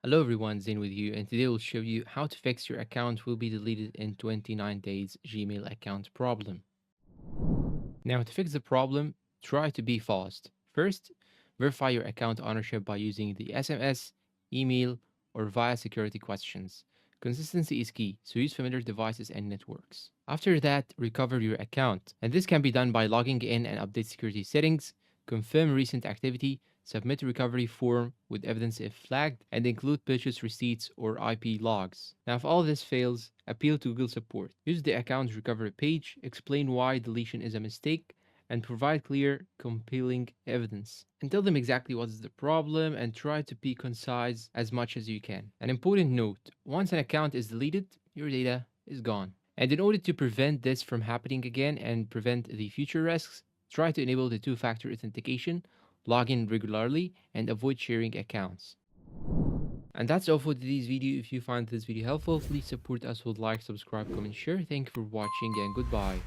Hello everyone, Zain with you, and today we'll show you how to fix your account will be deleted in 29 days Gmail account problem. Now, to fix the problem, try to be fast. First, verify your account ownership by using the SMS, email, or via security questions. Consistency is key, so use familiar devices and networks. After that, recover your account, and this can be done by logging in and update security settings, confirm recent activity, submit a recovery form with evidence if flagged, and include purchase receipts or IP logs. Now, if all this fails, appeal to Google support. Use the account recovery page, explain why deletion is a mistake, and provide clear, compelling evidence. And tell them exactly what is the problem and try to be concise as much as you can. An important note, once an account is deleted, your data is gone. And in order to prevent this from happening again and prevent the future risks, try to enable the two factor authentication, log in regularly, and avoid sharing accounts. And that's all for today's video. If you find this video helpful, please support us with like, subscribe, comment, share. Thank you for watching and goodbye.